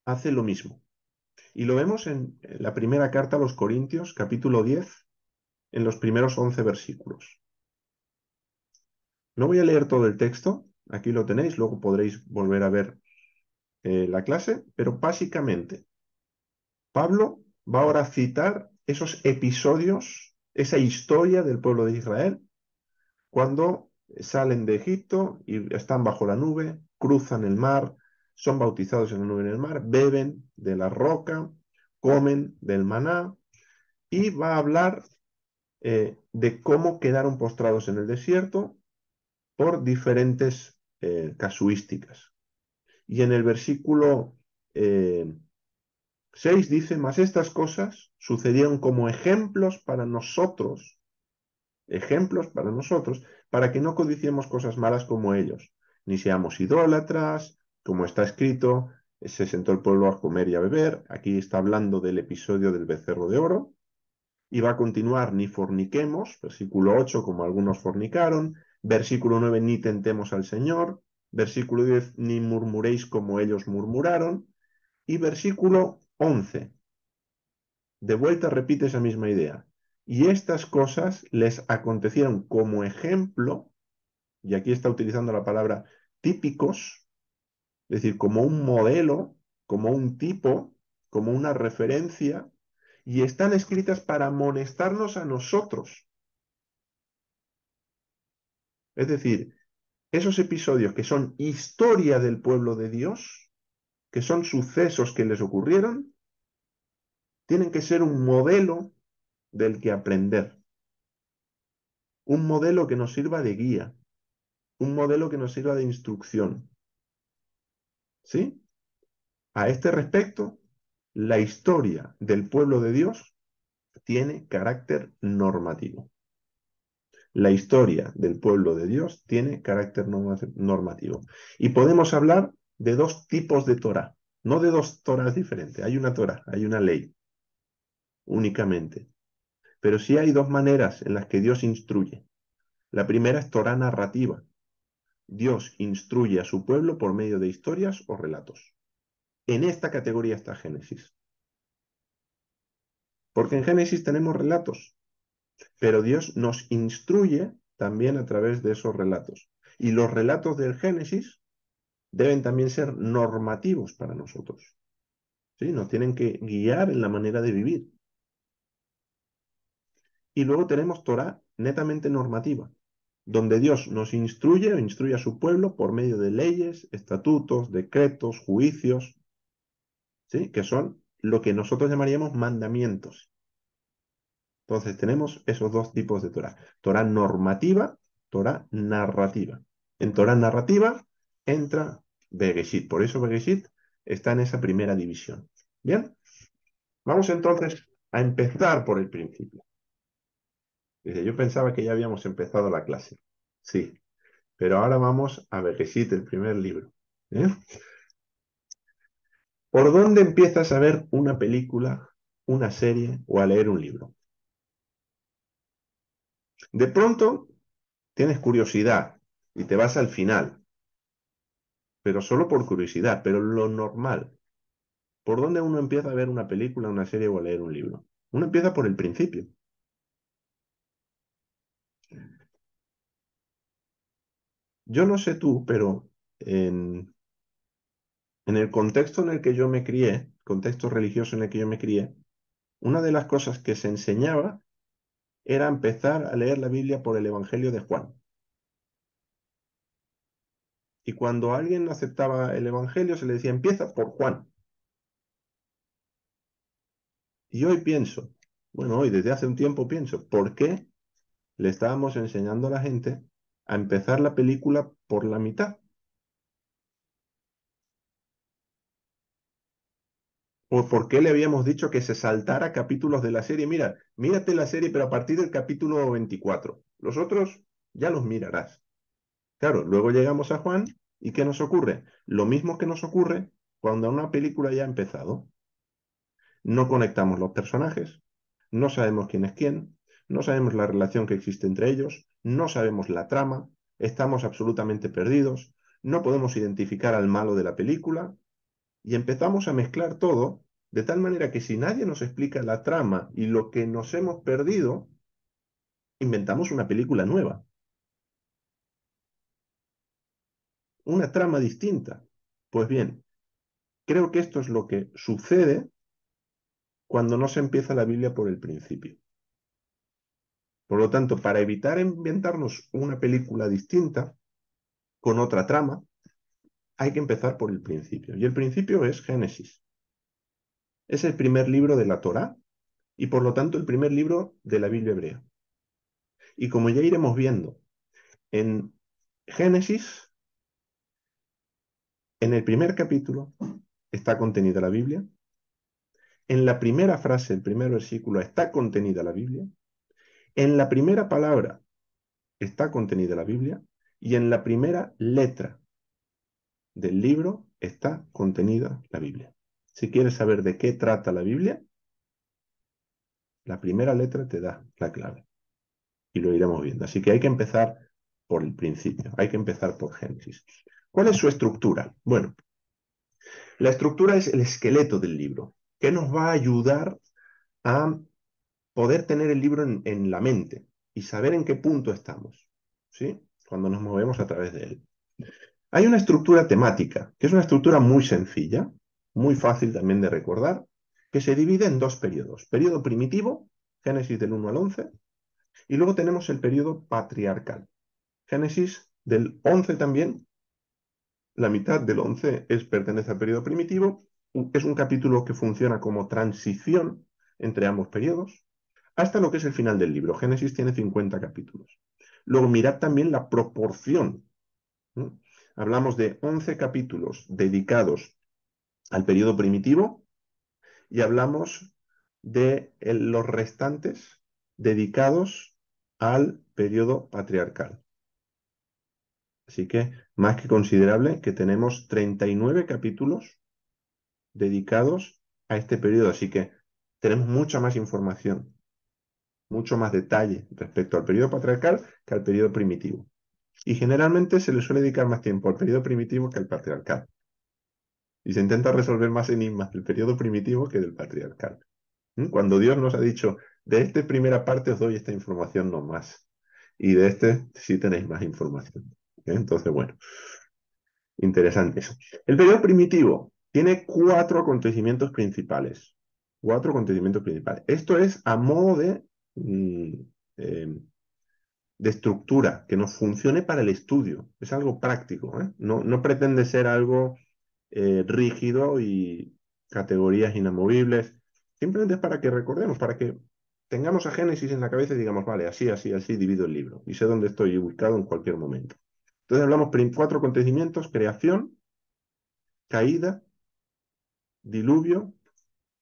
hace lo mismo. Y lo vemos en la primera carta a los Corintios, capítulo 10, en los primeros 11 versículos. No voy a leer todo el texto, aquí lo tenéis, luego podréis volver a ver la clase, pero básicamente Pablo va ahora a citar esos episodios, esa historia del pueblo de Israel, cuando salen de Egipto y están bajo la nube, cruzan el mar, son bautizados en la nube en el mar, beben de la roca, comen del maná, y va a hablar de cómo quedaron postrados en el desierto por diferentes casuísticas. Y en el versículo 6 dice, mas estas cosas sucedieron como ejemplos para nosotros, para que no codiciemos cosas malas como ellos, ni seamos idólatras, como está escrito, se sentó el pueblo a comer y a beber. Aquí está hablando del episodio del becerro de oro. Y va a continuar, ni forniquemos, versículo 8, como algunos fornicaron, versículo 9, ni tentemos al Señor, versículo 10, ni murmuréis como ellos murmuraron, y versículo 11, de vuelta repite esa misma idea. Y estas cosas les acontecieron como ejemplo, y aquí está utilizando la palabra típicos, es decir, como un modelo, como un tipo, como una referencia, y están escritas para amonestarnos a nosotros. Es decir, esos episodios que son historia del pueblo de Dios, que son sucesos que les ocurrieron, tienen que ser un modelo del que aprender, un modelo que nos sirva de guía, un modelo que nos sirva de instrucción. ¿Sí? A este respecto, la historia del pueblo de Dios tiene carácter normativo. La historia del pueblo de Dios tiene carácter normativo. Y podemos hablar de dos tipos de Torah, no de dos Torahs diferentes. Hay una Torah, hay una ley, únicamente. Pero sí hay dos maneras en las que Dios instruye. La primera es Torah narrativa. Dios instruye a su pueblo por medio de historias o relatos. En esta categoría está Génesis. Porque en Génesis tenemos relatos, pero Dios nos instruye también a través de esos relatos. Y los relatos del Génesis deben también ser normativos para nosotros. ¿Sí? Nos tienen que guiar en la manera de vivir. Y luego tenemos Torah netamente normativa, donde Dios nos instruye o instruye a su pueblo por medio de leyes, estatutos, decretos, juicios, ¿sí? Que son lo que nosotros llamaríamos mandamientos. Entonces tenemos esos dos tipos de Torah. Torah normativa, Torah narrativa. En Torah narrativa entra Bereshit. Por eso Bereshit está en esa primera división. Bien, vamos entonces a empezar por el principio. Dice, yo pensaba que ya habíamos empezado la clase. Sí, pero ahora vamos a Bereshit, el primer libro. ¿Eh? ¿Por dónde empiezas a ver una película, una serie o a leer un libro? De pronto tienes curiosidad y te vas al final, pero solo por curiosidad, pero lo normal. ¿Por dónde uno empieza a ver una película, una serie o a leer un libro? Uno empieza por el principio. Yo no sé tú, pero en el contexto en el que yo me crié, contexto religioso en el que yo me crié, una de las cosas que se enseñaba era empezar a leer la Biblia por el Evangelio de Juan. Y cuando alguien no aceptaba el Evangelio, se le decía, empieza por Juan. Y hoy pienso, bueno, hoy desde hace un tiempo pienso, ¿por qué le estábamos enseñando a la gente a empezar la película por la mitad? ¿O por qué le habíamos dicho que se saltara capítulos de la serie? Mira, mírate la serie, pero a partir del capítulo 24. Los otros ya los mirarás. Claro, luego llegamos a Juan y ¿qué nos ocurre? Lo mismo que nos ocurre cuando una película ya ha empezado. No conectamos los personajes, no sabemos quién es quién, no sabemos la relación que existe entre ellos, no sabemos la trama, estamos absolutamente perdidos, no podemos identificar al malo de la película y empezamos a mezclar todo de tal manera que si nadie nos explica la trama y lo que nos hemos perdido, inventamos una película nueva, una trama distinta. Pues bien, creo que esto es lo que sucede cuando no se empieza la Biblia por el principio. Por lo tanto, para evitar inventarnos una película distinta, con otra trama, hay que empezar por el principio. Y el principio es Génesis. Es el primer libro de la Torá y por lo tanto el primer libro de la Biblia hebrea. Y como ya iremos viendo, en Génesis, en el primer capítulo, está contenida la Biblia. En la primera frase, el primer versículo, está contenida la Biblia. En la primera palabra está contenida la Biblia. Y en la primera letra del libro está contenida la Biblia. Si quieres saber de qué trata la Biblia, la primera letra te da la clave y lo iremos viendo. Así que hay que empezar por el principio, hay que empezar por Génesis. ¿Cuál es su estructura? Bueno, la estructura es el esqueleto del libro, que nos va a ayudar a poder tener el libro en la mente y saber en qué punto estamos, ¿sí? Cuando nos movemos a través de él. Hay una estructura temática, que es una estructura muy sencilla, muy fácil también de recordar, que se divide en dos periodos. Periodo primitivo, Génesis del 1 al 11, y luego tenemos el periodo patriarcal. Génesis del 11 también, la mitad del 11 pertenece al periodo primitivo, es un capítulo que funciona como transición entre ambos periodos, hasta lo que es el final del libro. Génesis tiene 50 capítulos. Luego mirad también la proporción. ¿No? Hablamos de 11 capítulos dedicados al periodo primitivo y hablamos de los restantes dedicados al periodo patriarcal. Así que más que considerable que tenemos 39 capítulos dedicados a este periodo. Así que tenemos mucha más información, mucho más detalle respecto al periodo patriarcal que al periodo primitivo. Y generalmente se le suele dedicar más tiempo al periodo primitivo que al patriarcal. Y se intenta resolver más enigmas del periodo primitivo que del patriarcal. Cuando Dios nos ha dicho, de esta primera parte os doy esta información no más. Y de este sí tenéis más información. Entonces, bueno, interesante eso. El periodo primitivo tiene cuatro acontecimientos principales. Cuatro acontecimientos principales. Esto es a modo mm, eh, de estructura, que nos funcione para el estudio. Es algo práctico, ¿eh? No pretende ser algo rígido y categorías inamovibles. Simplemente es para que recordemos, para que tengamos a Génesis en la cabeza y digamos, vale, así, así, así divido el libro y sé dónde estoy ubicado en cualquier momento. Entonces hablamos cuatro acontecimientos: creación, caída, diluvio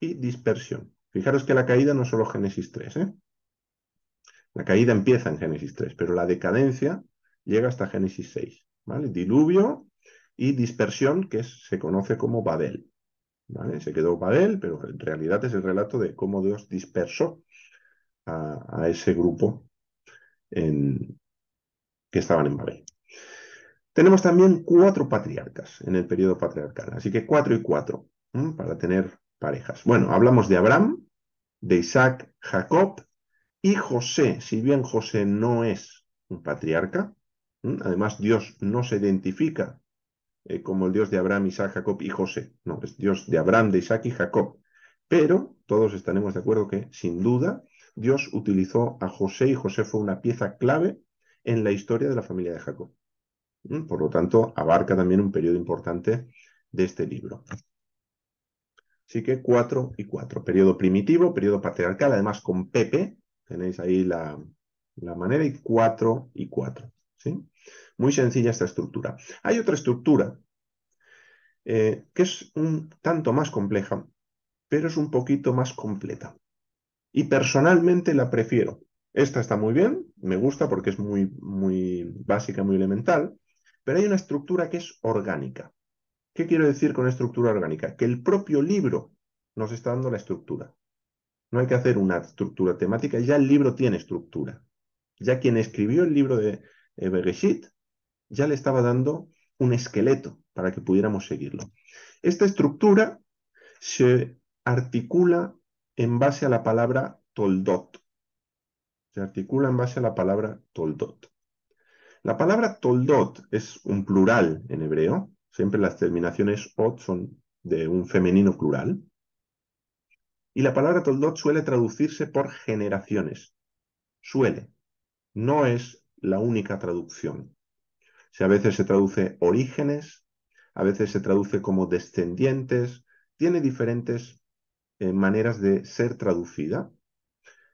y dispersión. Fijaros que la caída no es solo Génesis 3, ¿eh? La caída empieza en Génesis 3, pero la decadencia llega hasta Génesis 6, ¿vale? Diluvio y dispersión, que se conoce como Babel. ¿vale? Se quedó Babel, pero en realidad es el relato de cómo Dios dispersó a ese grupo que estaban en Babel. Tenemos también 4 patriarcas en el periodo patriarcal, así que 4 y 4, para tener parejas. Bueno, hablamos de Abraham, de Isaac, Jacob y José. Si bien José no es un patriarca, además Dios no se identifica como el Dios de Abraham, Isaac, Jacob y José. No, es Dios de Abraham, de Isaac y Jacob. Pero todos estaremos de acuerdo que, sin duda, Dios utilizó a José y José fue una pieza clave en la historia de la familia de Jacob. Por lo tanto, abarca también un periodo importante de este libro. Así que 4 y 4. Periodo primitivo, periodo patriarcal, además con Pepe, tenéis ahí la manera, y 4 y 4. ¿Sí? Muy sencilla esta estructura. Hay otra estructura que es un tanto más compleja, pero es un poquito más completa. Y personalmente la prefiero. Esta está muy bien, me gusta porque es muy, muy básica, muy elemental, pero hay una estructura que es orgánica. ¿Qué quiero decir con estructura orgánica? Que el propio libro nos está dando la estructura. No hay que hacer una estructura temática, ya el libro tiene estructura. Ya quien escribió el libro de Bereshit ya le estaba dando un esqueleto para que pudiéramos seguirlo. Esta estructura se articula en base a la palabra toldot. Se articula en base a la palabra toldot. La palabra toldot es un plural en hebreo. Siempre las terminaciones ot son de un femenino plural. Y la palabra toldot suele traducirse por generaciones. Suele. No es la única traducción. O sea, a veces se traduce orígenes, a veces se traduce como descendientes. Tiene diferentes maneras de ser traducida,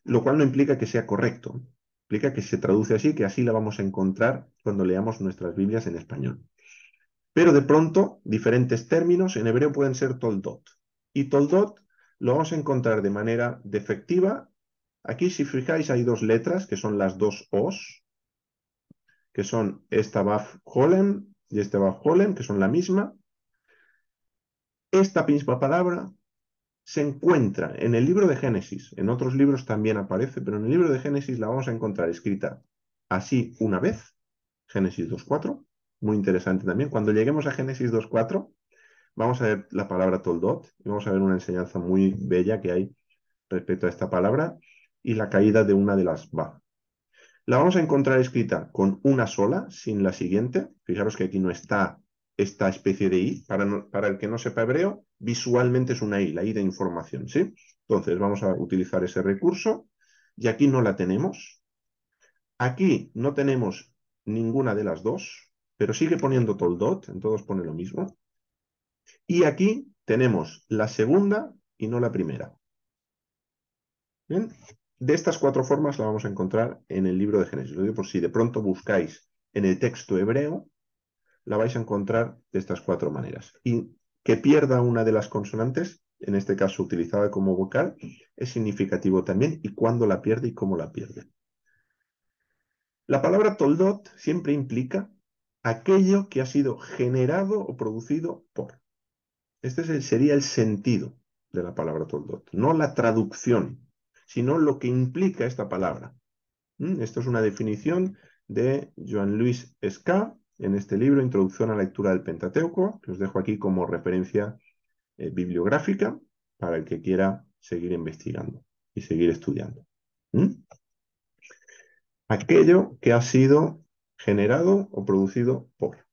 lo cual no implica que sea correcto. Implica que se traduce así, que así la vamos a encontrar cuando leamos nuestras Biblias en español. Pero de pronto, diferentes términos en hebreo pueden ser toldot. Y toldot lo vamos a encontrar de manera defectiva. Aquí, si fijáis, hay 2 letras, que son las 2 os, que son esta Baf Holem y este Baf Holem, que son la misma. Esta misma palabra se encuentra en el libro de Génesis. En otros libros también aparece, pero en el libro de Génesis la vamos a encontrar escrita así una vez, Génesis 2.4. Muy interesante también. Cuando lleguemos a Génesis 2.4, vamos a ver la palabra toldot y vamos a ver una enseñanza muy bella que hay respecto a esta palabra y la caída de una de las va. La vamos a encontrar escrita con una sola, sin la siguiente. Fijaros que aquí no está esta especie de I. Para el que no sepa hebreo, visualmente es una I, la I de información, ¿sí? Entonces vamos a utilizar ese recurso y aquí no la tenemos. Aquí no tenemos ninguna de las dos, pero sigue poniendo toldot, en todos pone lo mismo. Y aquí tenemos la segunda y no la primera. ¿Bien? De estas 4 formas la vamos a encontrar en el libro de Génesis. Lo digo por si de pronto buscáis en el texto hebreo, la vais a encontrar de estas 4 maneras. Y que pierda una de las consonantes, en este caso utilizada como vocal, es significativo también, y cuándo la pierde y cómo la pierde. La palabra toldot siempre implica aquello que ha sido generado o producido por. Sería el sentido de la palabra toldot, no la traducción, sino lo que implica esta palabra. Esto es una definición de Joan Luis Escà en este libro, Introducción a la lectura del Pentateuco, que os dejo aquí como referencia bibliográfica para el que quiera seguir investigando y seguir estudiando. Aquello que ha sido generado o producido por.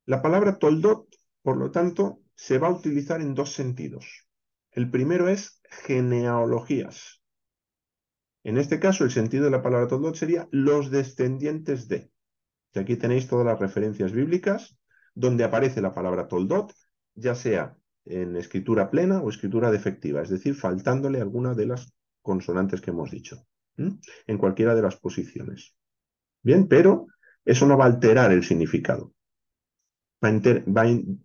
La palabra toldot, por lo tanto, se va a utilizar en 2 sentidos. El primero es genealogías. En este caso, el sentido de la palabra toldot sería los descendientes de. Y aquí tenéis todas las referencias bíblicas donde aparece la palabra toldot, ya sea en escritura plena o escritura defectiva, es decir, faltándole alguna de las consonantes que hemos dicho, en cualquiera de las posiciones. Bien, pero eso no va a alterar el significado.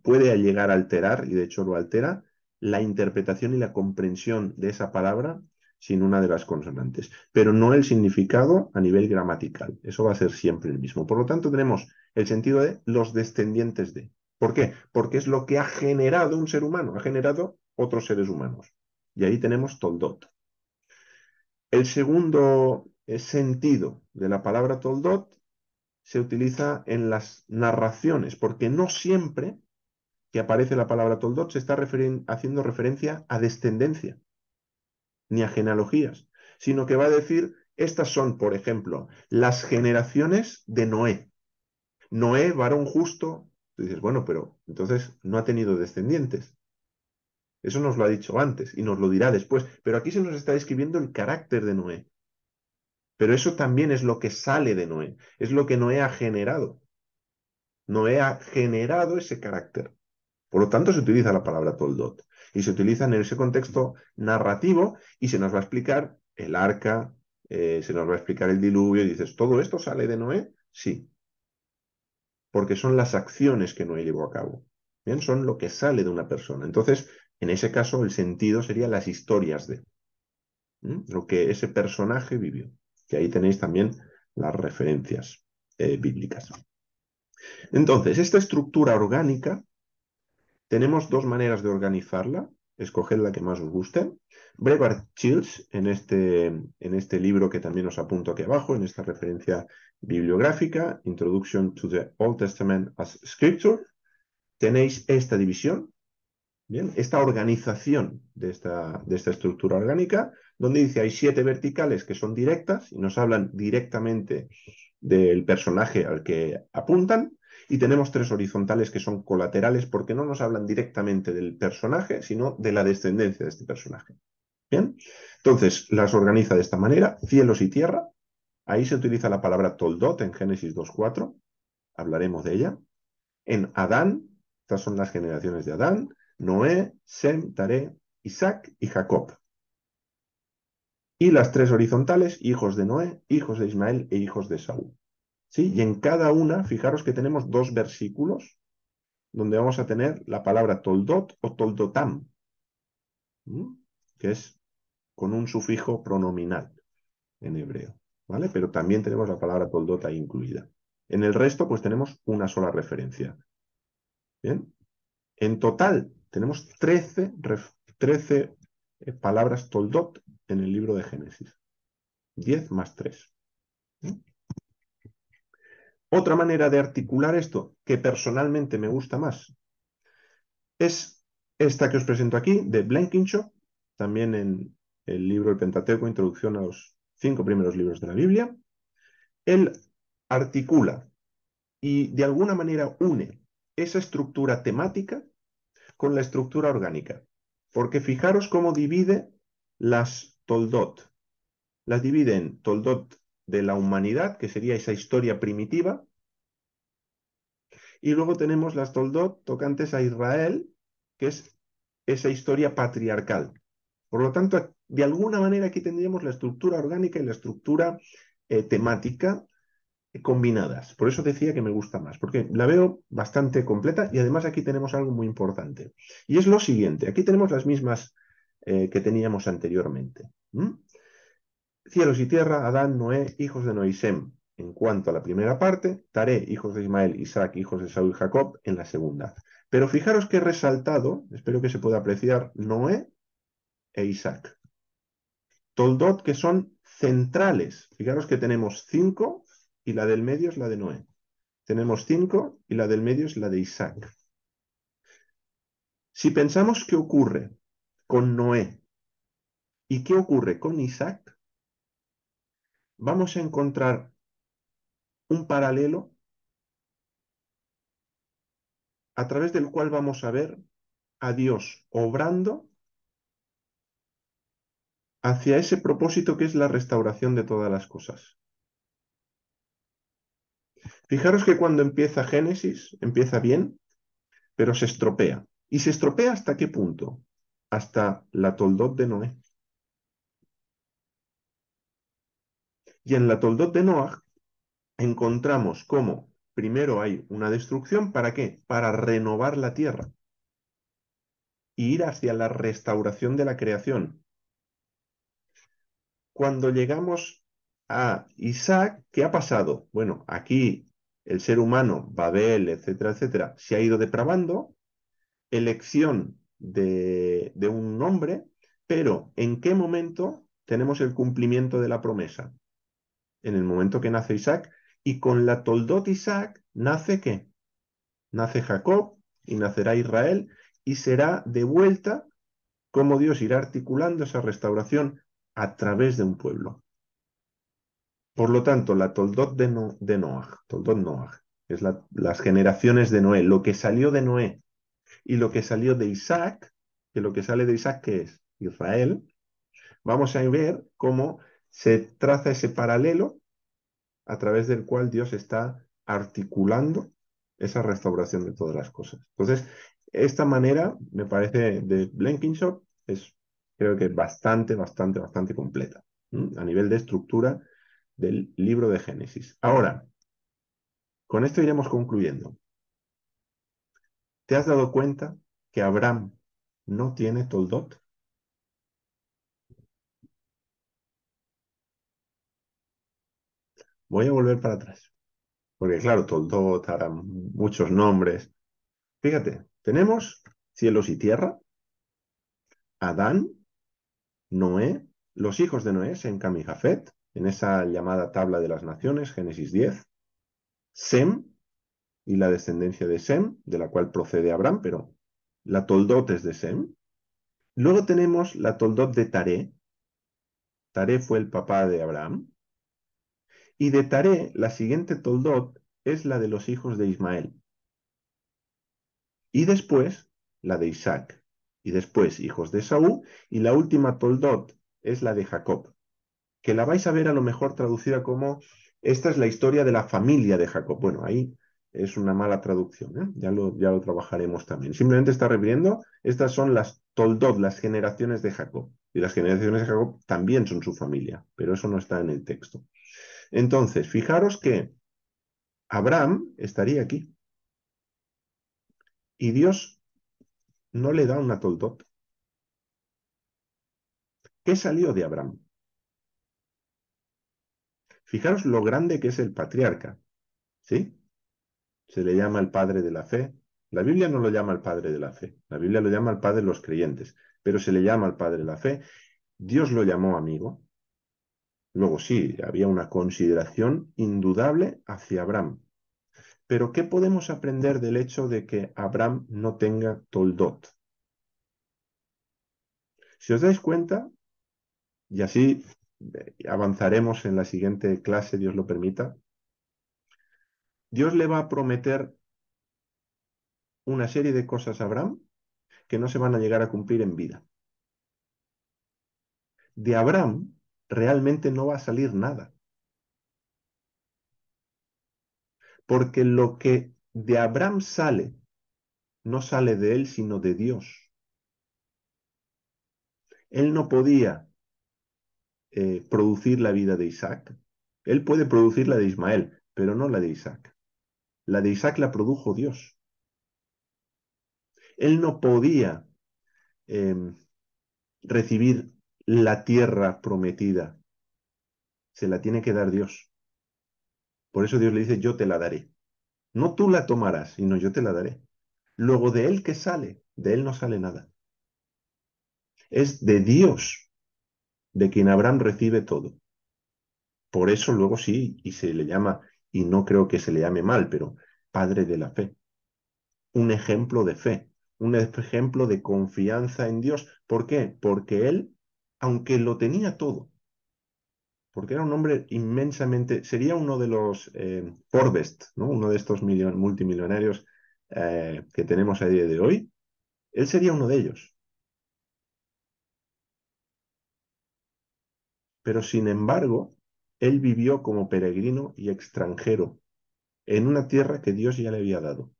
Puede llegar a alterar, y de hecho lo altera, la interpretación y la comprensión de esa palabra sin una de las consonantes, pero no el significado a nivel gramatical. Eso va a ser siempre el mismo. Por lo tanto, tenemos el sentido de los descendientes de. ¿Por qué? Porque es lo que ha generado un ser humano, ha generado otros seres humanos. Y ahí tenemos Toldot. El segundo sentido de la palabra Toldot se utiliza en las narraciones, porque no siempre que aparece la palabra Toldot se está haciendo referencia a descendencia, ni a genealogías, sino que va a decir, estas son, por ejemplo, las generaciones de Noé. Noé, varón justo. Tú dices, bueno, pero entonces no ha tenido descendientes. Eso nos lo ha dicho antes y nos lo dirá después. Pero aquí se nos está describiendo el carácter de Noé. Pero eso también es lo que sale de Noé. Es lo que Noé ha generado. Noé ha generado ese carácter. Por lo tanto, se utiliza la palabra toldot. Y se utiliza en ese contexto narrativo y se nos va a explicar el arca, se nos va a explicar el diluvio. Y dices, ¿todo esto sale de Noé? Sí, porque son las acciones que Noé llevó a cabo. Bien, son lo que sale de una persona. Entonces, en ese caso, el sentido sería las historias de lo que ese personaje vivió. Que ahí tenéis también las referencias bíblicas. Entonces, esta estructura orgánica, tenemos dos maneras de organizarla. Escoged la que más os guste. Brevard Childs, en este libro que también os apunto aquí abajo, en esta referencia bibliográfica, Introduction to the Old Testament as Scripture, tenéis esta división, bien, esta organización de esta estructura orgánica, donde dice hay 7 verticales que son directas y nos hablan directamente del personaje al que apuntan, y tenemos 3 horizontales que son colaterales porque no nos hablan directamente del personaje, sino de la descendencia de este personaje. Bien, entonces las organiza de esta manera: cielos y tierra. Ahí se utiliza la palabra toldot en Génesis 2:4, hablaremos de ella. En Adán, estas son las generaciones de Adán: Noé, Sem, Taré, Isaac y Jacob. Y las 3 horizontales: hijos de Noé, hijos de Ismael e hijos de Saúl. ¿Sí? Y en cada una, fijaros que tenemos 2 versículos donde vamos a tener la palabra toldot o toldotam, que es con un sufijo pronominal en hebreo, ¿vale? Pero también tenemos la palabra toldot ahí incluida. En el resto, pues tenemos una sola referencia. ¿Bien? En total, tenemos 13 palabras toldot en el libro de Génesis. 10 más 3. Otra manera de articular esto, que personalmente me gusta más, es esta que os presento aquí, de Blenkinshop, también en el libro El Pentateuco, Introducción a los 5 primeros libros de la Biblia. Él articula y de alguna manera une esa estructura temática con la estructura orgánica. Porque fijaros cómo divide las toldot. Las divide en toldot de la humanidad, que sería esa historia primitiva, y luego tenemos las toldot tocantes a Israel, que es esa historia patriarcal. Por lo tanto, de alguna manera aquí tendríamos la estructura orgánica y la estructura temática combinadas. Por eso decía que me gusta más, porque la veo bastante completa y además aquí tenemos algo muy importante. Y es lo siguiente, aquí tenemos las mismas que teníamos anteriormente. Cielos y tierra, Adán, Noé, hijos de Noé y Sem. En cuanto a la primera parte, Taré, hijos de Ismael, Isaac, hijos de Saúl y Jacob, en la segunda. Pero fijaros que he resaltado, espero que se pueda apreciar, Noé e Isaac. Toldot que son centrales. Fijaros que tenemos 5 y la del medio es la de Noé. Tenemos 5 y la del medio es la de Isaac. Si pensamos qué ocurre con Noé y qué ocurre con Isaac, vamos a encontrar un paralelo a través del cual vamos a ver a Dios obrando hacia ese propósito que es la restauración de todas las cosas. Fijaros que cuando empieza Génesis, empieza bien, pero se estropea. ¿Y se estropea hasta qué punto? Hasta la toldot de Noé. Y en la toldot de Noah encontramos cómo primero hay una destrucción. ¿Para qué? Para renovar la tierra y ir hacia la restauración de la creación. Cuando llegamos a Isaac, ¿qué ha pasado? Bueno, aquí el ser humano, Babel, etcétera, etcétera, se ha ido depravando, elección de un nombre, pero ¿en qué momento tenemos el cumplimiento de la promesa? En el momento que nace Isaac, y con la Toldot Isaac nace ¿qué? Nace Jacob y nacerá Israel y será de vuelta como Dios irá articulando esa restauración a través de un pueblo. Por lo tanto, la Toldot de Noah, Toldot Noah, es las generaciones de Noé, lo que salió de Noé y lo que salió de Isaac, que lo que sale de Isaac, ¿qué es? Israel. Vamos a ver cómo se traza ese paralelo a través del cual Dios está articulando esa restauración de todas las cosas. Entonces, esta manera, me parece, de Blenkinsopp es, creo que bastante, bastante, bastante completa, a nivel de estructura del libro de Génesis. Ahora, con esto iremos concluyendo. ¿Te has dado cuenta que Abraham no tiene toldot? Voy a volver para atrás, porque claro, toldot hará muchos nombres. Fíjate, tenemos cielos y tierra, Adán, Noé, los hijos de Noé, Sem, Cam y Jafet, en esa llamada tabla de las naciones, Génesis 10, Sem y la descendencia de Sem, de la cual procede Abraham, pero la toldot es de Sem. Luego tenemos la toldot de Taré. Taré fue el papá de Abraham. Y de Taré, la siguiente toldot es la de los hijos de Ismael. Y después, la de Isaac. Y después, hijos de Saúl. Y la última toldot es la de Jacob, que la vais a ver a lo mejor traducida como esta es la historia de la familia de Jacob. Bueno, ahí es una mala traducción, ¿eh? Ya lo trabajaremos también. Simplemente está refiriendo, estas son las toldot, las generaciones de Jacob. Y las generaciones de Jacob también son su familia, pero eso no está en el texto. Entonces, fijaros que Abraham estaría aquí y Dios no le da una toldot. ¿Qué salió de Abraham? Fijaros lo grande que es el patriarca, ¿sí? Se le llama el padre de la fe. La Biblia no lo llama el padre de la fe, la Biblia lo llama el padre de los creyentes, pero se le llama el padre de la fe. Dios lo llamó amigo. Luego sí, había una consideración indudable hacia Abraham. Pero ¿qué podemos aprender del hecho de que Abraham no tenga toldot? Si os dais cuenta, y así avanzaremos en la siguiente clase, Dios lo permita, Dios le va a prometer una serie de cosas a Abraham que no se van a llegar a cumplir en vida. De Abraham realmente no va a salir nada, porque lo que de Abraham sale, no sale de él, sino de Dios. Él no podía producir la vida de Isaac. Él puede producir la de Ismael, pero no la de Isaac. La de Isaac la produjo Dios. Él no podía eh, recibir la tierra prometida, se la tiene que dar Dios. Por eso Dios le dice, yo te la daré. No tú la tomarás, sino yo te la daré. Luego de él, ¿qué sale? De él no sale nada. Es de Dios de quien Abraham recibe todo. Por eso luego sí, y se le llama, y no creo que se le llame mal, pero padre de la fe. Un ejemplo de fe, un ejemplo de confianza en Dios. ¿Por qué? Porque él, aunque lo tenía todo, porque era un hombre inmensamente, sería uno de los Forbes, ¿no? Uno de estos multimillonarios que tenemos a día de hoy, él sería uno de ellos. Pero sin embargo, él vivió como peregrino y extranjero en una tierra que Dios ya le había dado.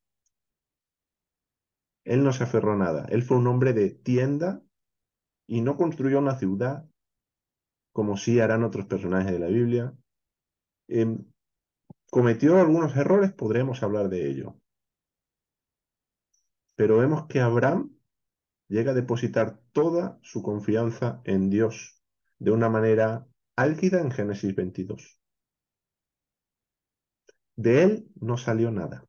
Él no se aferró a nada. Él fue un hombre de tienda y no construyó una ciudad como sí harán otros personajes de la Biblia. Em, Cometió algunos errores, podremos hablar de ello. Pero vemos que Abraham llega a depositar toda su confianza en Dios de una manera álgida en Génesis 22. de él no salió nada.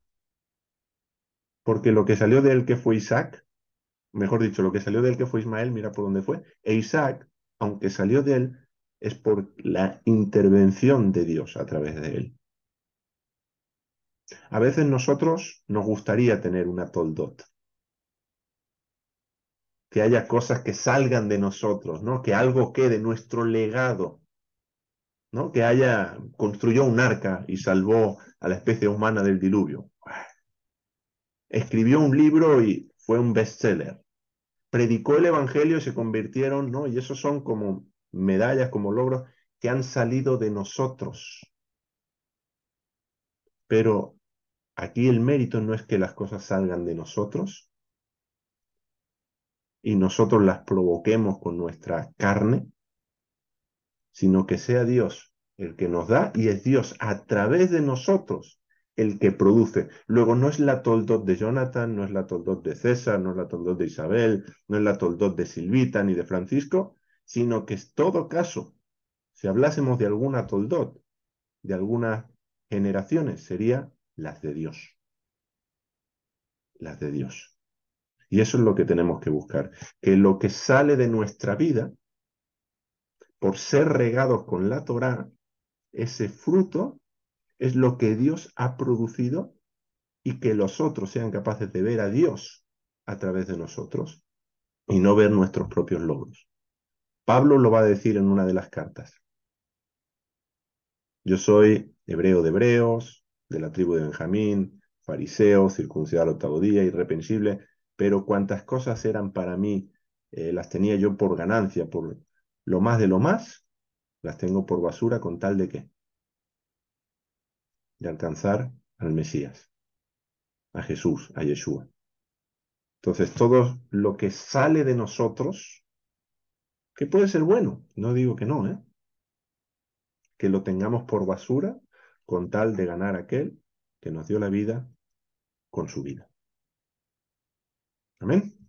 Porque lo que salió de él que fue Isaac, mejor dicho, lo que salió de él que fue Ismael, mira por dónde fue. E Isaac, aunque salió de él, es por la intervención de Dios a través de él. A veces nosotros nos gustaría tener una toldot, que haya cosas que salgan de nosotros, ¿no? Que algo quede, nuestro legado, ¿no? Que haya, construyó un arca y salvó a la especie humana del diluvio. Escribió un libro y fue un bestseller. Predicó el evangelio y se convirtieron, ¿no? Y esos son como medallas, como logros que han salido de nosotros. Pero aquí el mérito no es que las cosas salgan de nosotros y nosotros las provoquemos con nuestra carne, sino que sea Dios el que nos da y es Dios a través de nosotros el que produce. Luego no es la toldot de Jonathan, no es la toldot de César, no es la toldot de Isabel, no es la toldot de Silvita ni de Francisco, sino que es todo caso, si hablásemos de alguna toldot, de algunas generaciones, sería las de Dios, las de Dios. Y eso es lo que tenemos que buscar, que lo que sale de nuestra vida, por ser regados con la Torá, ese fruto es lo que Dios ha producido y que los otros sean capaces de ver a Dios a través de nosotros y no ver nuestros propios logros. Pablo lo va a decir en una de las cartas. Yo soy hebreo de hebreos, de la tribu de Benjamín, fariseo, circuncidado al octavo día, irreprensible, pero cuantas cosas eran para mí, las tenía yo por ganancia, por lo más de lo más, las tengo por basura con tal de qué, de alcanzar al Mesías, a Jesús, a Yeshua. Entonces, todo lo que sale de nosotros, que puede ser bueno, no digo que no, que lo tengamos por basura con tal de ganar a aquel que nos dio la vida con su vida. Amén.